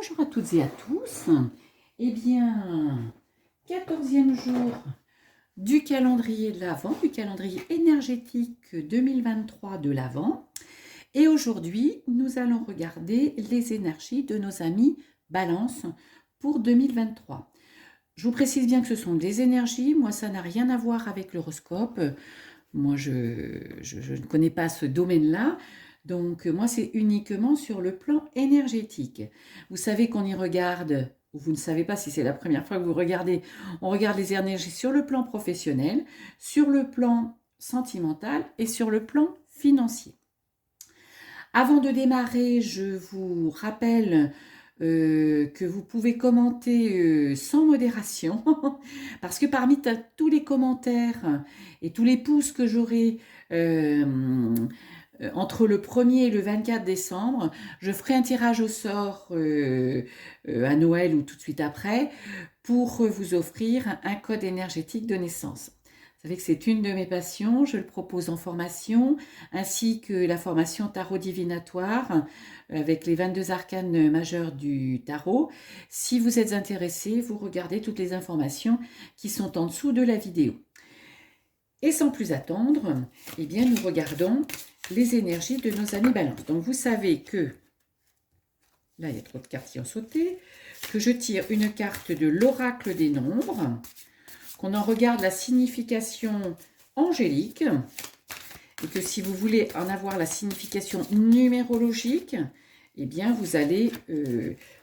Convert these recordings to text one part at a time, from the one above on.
Bonjour à toutes et à tous. Eh bien, 14e jour du calendrier de l'Avent, du calendrier énergétique 2023 de l'Avent. Et aujourd'hui, nous allons regarder les énergies de nos amis Balance pour 2023. Je vous précise bien que ce sont des énergies. Moi, ça n'a rien à voir avec l'horoscope. Moi, je ne connais pas ce domaine-là. Donc, moi, c'est uniquement sur le plan énergétique. Vous savez qu'on y regarde, ou vous ne savez pas si c'est la première fois que vous regardez, on regarde les énergies sur le plan professionnel, sur le plan sentimental et sur le plan financier. Avant de démarrer, je vous rappelle que vous pouvez commenter sans modération, parce que parmi tous les commentaires et tous les pouces que j'aurai entre le 1er et le 24 décembre, je ferai un tirage au sort à Noël ou tout de suite après pour vous offrir un code énergétique de naissance. Vous savez que c'est une de mes passions, je le propose en formation, ainsi que la formation tarot divinatoire avec les 22 arcanes majeurs du tarot. Si vous êtes intéressé, vous regardez toutes les informations qui sont en dessous de la vidéo. Et sans plus attendre, eh bien, nous regardons les énergies de nos amis Balance. Donc vous savez que, là il y a trop de cartes qui ont sauté, que je tire une carte de l'oracle des nombres, qu'on en regarde la signification angélique, et que si vous voulez en avoir la signification numérologique, eh bien vous allez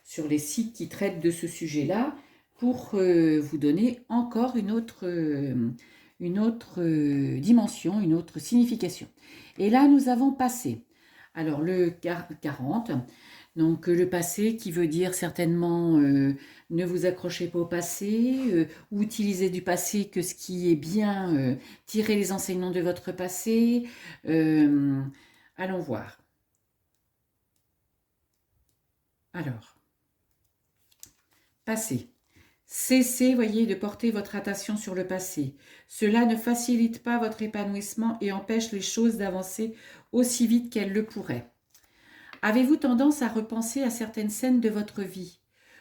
sur les sites qui traitent de ce sujet-là pour vous donner encore une autre dimension, une autre signification. Et là, nous avons passé. Alors, le 40, donc le passé qui veut dire certainement ne vous accrochez pas au passé, ou utilisez du passé que ce qui est bien, tirez les enseignements de votre passé. Allons voir. Alors, passé. Cessez, voyez, de porter votre attention sur le passé. Cela ne facilite pas votre épanouissement et empêche les choses d'avancer aussi vite qu'elles le pourraient. Avez-vous tendance à repenser à certaines scènes de votre vie?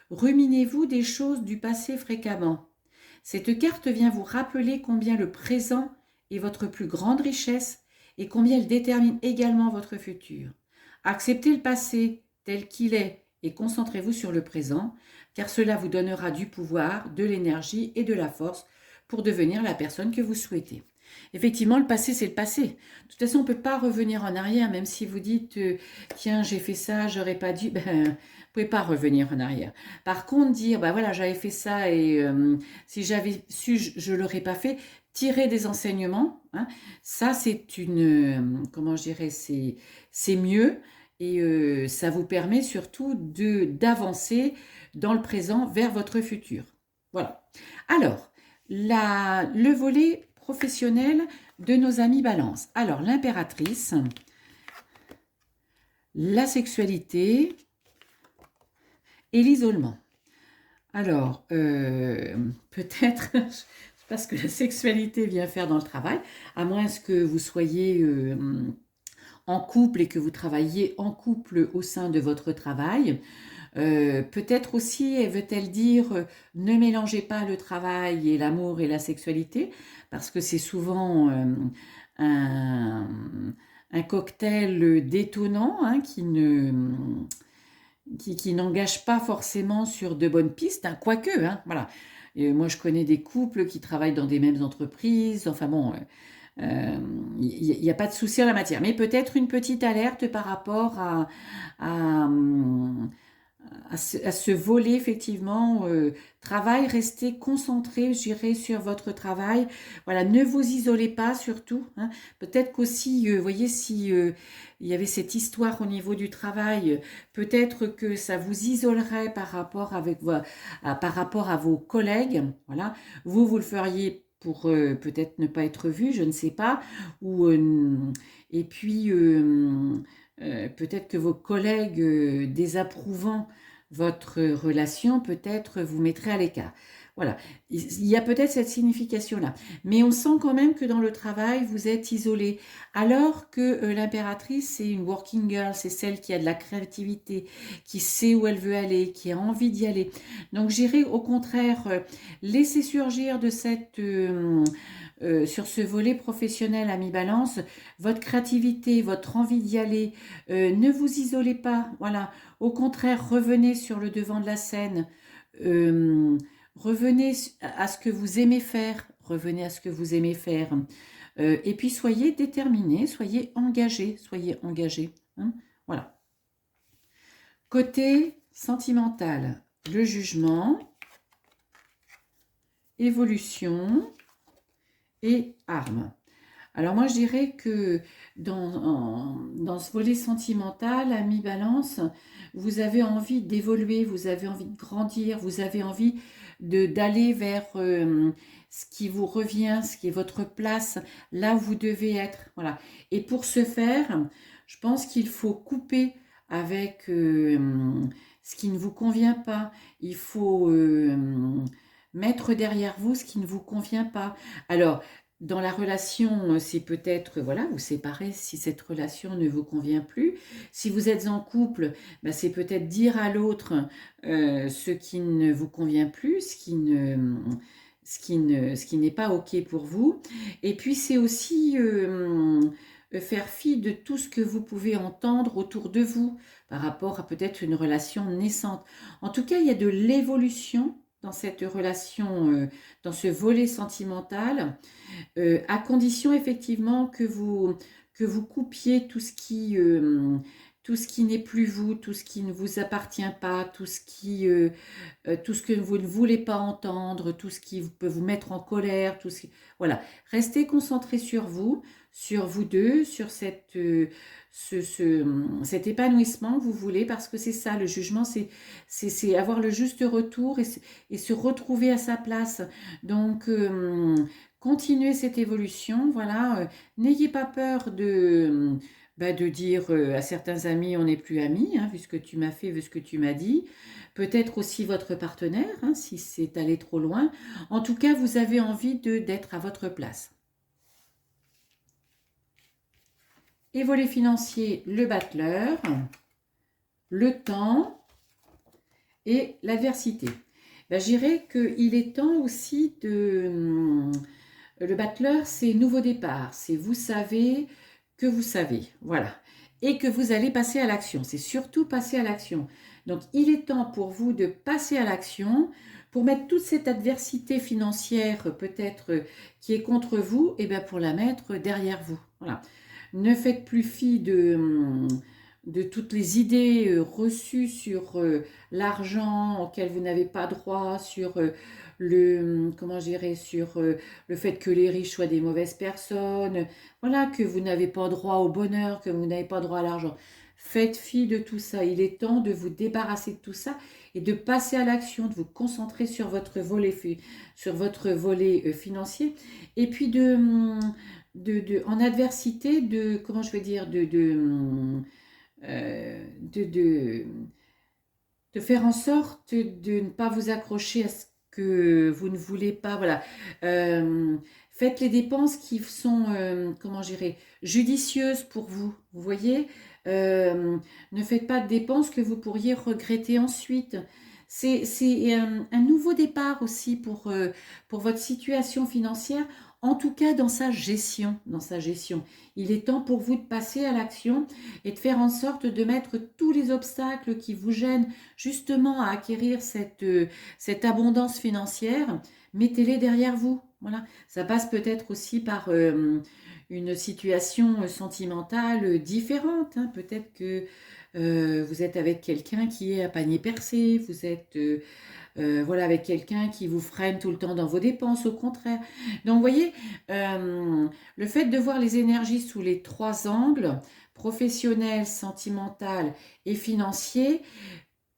Ruminez-vous des choses du passé fréquemment? Cette carte vient vous rappeler combien le présent est votre plus grande richesse et combien elle détermine également votre futur. Acceptez le passé tel qu'il est et concentrez-vous sur le présent, car cela vous donnera du pouvoir, de l'énergie et de la force pour devenir la personne que vous souhaitez. Effectivement, le passé, c'est le passé. De toute façon, on ne peut pas revenir en arrière, même si vous dites tiens, j'ai fait ça, j'aurais pas dû. Ben, vous ne pouvez pas revenir en arrière. Par contre, dire ben voilà, j'avais fait ça et si j'avais su, je ne l'aurais pas fait. Tirer des enseignements, hein, ça, c'est une. Comment je dirais, c'est mieux. Et ça vous permet surtout d'avancer dans le présent vers votre futur. Voilà. Alors, le volet professionnel de nos amis Balance. Alors, l'impératrice, la sexualité et l'isolement. Alors, peut-être, je ne sais pas ce que la sexualité vient faire dans le travail, à moins que vous soyez en couple et que vous travailliez en couple au sein de votre travail. Peut-être aussi, veut-elle dire ne mélangez pas le travail et l'amour et la sexualité, parce que c'est souvent un, un cocktail détonnant hein, qui n'engage pas forcément sur de bonnes pistes, hein, quoique, hein, voilà. Et moi, je connais des couples qui travaillent dans des mêmes entreprises, enfin bon, il n'y a pas de souci en la matière. Mais peut-être une petite alerte par rapport à, à ce volet, effectivement, travail, restez concentré, je dirais, sur votre travail. Voilà, ne vous isolez pas surtout. Hein. Peut-être qu'aussi, vous voyez, si il y avait cette histoire au niveau du travail, peut-être que ça vous isolerait par rapport, par rapport à vos collègues. Voilà, vous le feriez pour peut-être ne pas être vu, je ne sais pas. Et puis, peut-être que vos collègues désapprouvant votre relation peut-être vous mettrait à l'écart. Voilà, il y a peut-être cette signification-là. Mais on sent quand même que dans le travail, vous êtes isolé. Alors que l'impératrice, c'est une working girl, c'est celle qui a de la créativité, qui sait où elle veut aller, qui a envie d'y aller. Donc j'irai au contraire laisser surgir de sur ce volet professionnel à mi-balance, votre créativité, votre envie d'y aller. Ne vous isolez pas, voilà. Au contraire, revenez sur le devant de la scène. Euh, Revenez à ce que vous aimez faire. Revenez à ce que vous aimez faire. Et puis soyez déterminés, soyez engagés, soyez engagés. Hein, voilà. Côté sentimental, le jugement, évolution et armes. Alors moi je dirais que dans ce volet sentimental, à mi-balance, vous avez envie d'évoluer, vous avez envie de grandir, vous avez envie d'aller vers ce qui vous revient, ce qui est votre place, là où vous devez être. Voilà. Et pour ce faire, je pense qu'il faut couper avec ce qui ne vous convient pas. Il faut mettre derrière vous ce qui ne vous convient pas. Alors, dans la relation, c'est peut-être, voilà, vous séparez si cette relation ne vous convient plus. Si vous êtes en couple, bah, c'est peut-être dire à l'autre ce qui ne vous convient plus, ce qui n'est pas OK pour vous. Et puis, c'est aussi faire fi de tout ce que vous pouvez entendre autour de vous par rapport à peut-être une relation naissante. En tout cas, il y a de l'évolution dans cette relation, dans ce volet sentimental, à condition effectivement que vous coupiez tout ce qui n'est plus vous, tout ce qui ne vous appartient pas, tout ce que vous ne voulez pas entendre, tout ce qui peut vous mettre en colère, voilà. Restez concentrés sur vous deux, sur cet épanouissement que vous voulez, parce que c'est ça, le jugement, c'est avoir le juste retour et se retrouver à sa place. Donc, continuez cette évolution, voilà. N'ayez pas peur de dire à certains amis, on n'est plus amis, hein, vu ce que tu m'as fait, vu ce que tu m'as dit. Peut-être aussi votre partenaire, hein, si c'est allé trop loin. En tout cas, vous avez envie d'être à votre place. Et volet financier, le battleur, le temps et l'adversité. Ben, je dirais qu'il est temps aussi de... Le battleur, c'est nouveau départ. C'est vous savez que vous savez. Voilà. Et que vous allez passer à l'action. C'est surtout passer à l'action. Donc, il est temps pour vous de passer à l'action pour mettre toute cette adversité financière peut-être qui est contre vous, et bien pour la mettre derrière vous. Voilà. Ne faites plus fi de toutes les idées reçues sur l'argent auquel vous n'avez pas droit, sur comment je dirais, sur le fait que les riches soient des mauvaises personnes, voilà, que vous n'avez pas droit au bonheur, que vous n'avez pas droit à l'argent. Faites fi de tout ça. Il est temps de vous débarrasser de tout ça et de passer à l'action, de vous concentrer sur votre volet financier et puis en adversité, comment je vais dire, de faire en sorte de ne pas vous accrocher à ce que vous ne voulez pas. Voilà. Faites les dépenses qui sont, comment je dirais, judicieuses pour vous. Vous voyez. Ne faites pas de dépenses que vous pourriez regretter ensuite. C'est un nouveau départ aussi pour votre situation financière, en tout cas dans sa gestion, dans sa gestion. Il est temps pour vous de passer à l'action et de faire en sorte de mettre tous les obstacles qui vous gênent justement à acquérir cette abondance financière, mettez-les derrière vous. Voilà. Ça passe peut-être aussi par une situation sentimentale différente, hein. Peut-être que vous êtes avec quelqu'un qui est à panier percé, vous êtes voilà, avec quelqu'un qui vous freine tout le temps dans vos dépenses, au contraire. Donc, vous voyez, le fait de voir les énergies sous les trois angles, professionnel, sentimental et financier,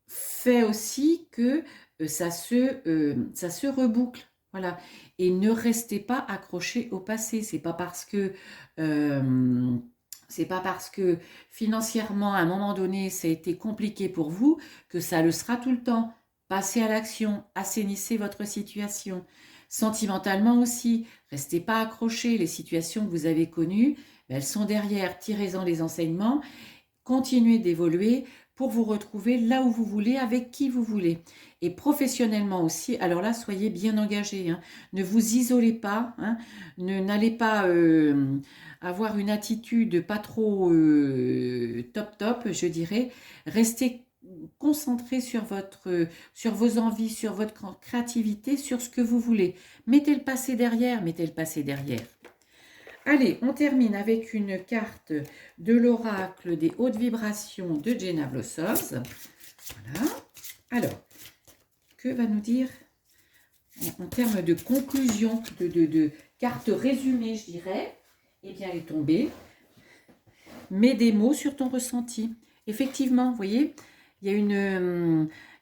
fait aussi que ça se reboucle. Voilà. Et ne restez pas accroché au passé. C'est pas parce que C'est pas parce que financièrement, à un moment donné, ça a été compliqué pour vous que ça le sera tout le temps. Passez à l'action, assainissez votre situation. Sentimentalement aussi, restez pas accrochés. Les situations que vous avez connues, ben, elles sont derrière. Tirez-en les enseignements, continuez d'évoluer pour vous retrouver là où vous voulez, avec qui vous voulez. Et professionnellement aussi, alors là, soyez bien engagés. Hein. Ne vous isolez pas. Hein. N'allez pas avoir une attitude pas trop top, je dirais. Restez concentré sur vos envies, sur votre créativité, sur ce que vous voulez. Mettez le passé derrière, mettez le passé derrière. Allez, on termine avec une carte de l'oracle des hautes vibrations de Jenna Blossoms. Voilà. Alors, que va nous dire en termes de conclusion, de carte résumée, je dirais? Eh bien, elle est tombée. Mets des mots sur ton ressenti. Effectivement, vous voyez, il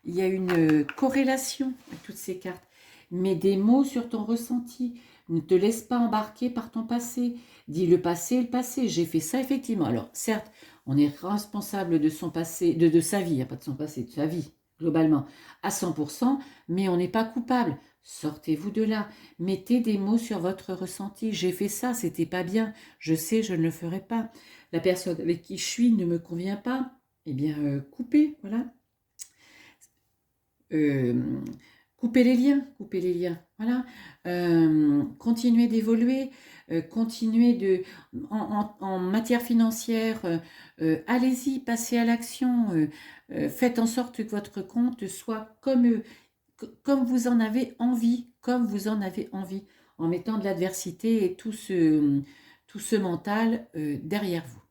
y a une corrélation avec toutes ces cartes. Mets des mots sur ton ressenti. Ne te laisse pas embarquer par ton passé. Dis le passé, j'ai fait ça effectivement. Alors, certes, on est responsable de son passé, de sa vie, pas de son passé, de sa vie, globalement, à 100%, mais on n'est pas coupable. Sortez-vous de là. Mettez des mots sur votre ressenti. J'ai fait ça, c'était pas bien. Je sais, je ne le ferai pas. La personne avec qui je suis ne me convient pas. Eh bien, coupez, voilà. Coupez les liens, voilà. Continuez d'évoluer, continuez en matière financière, allez-y, passez à l'action, faites en sorte que votre compte soit comme vous en avez envie, en mettant de l'adversité et tout ce mental derrière vous.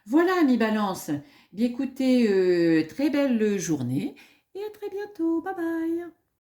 Voilà, amis Balance. Bien écoutez, très belle journée et à très bientôt. Bye bye.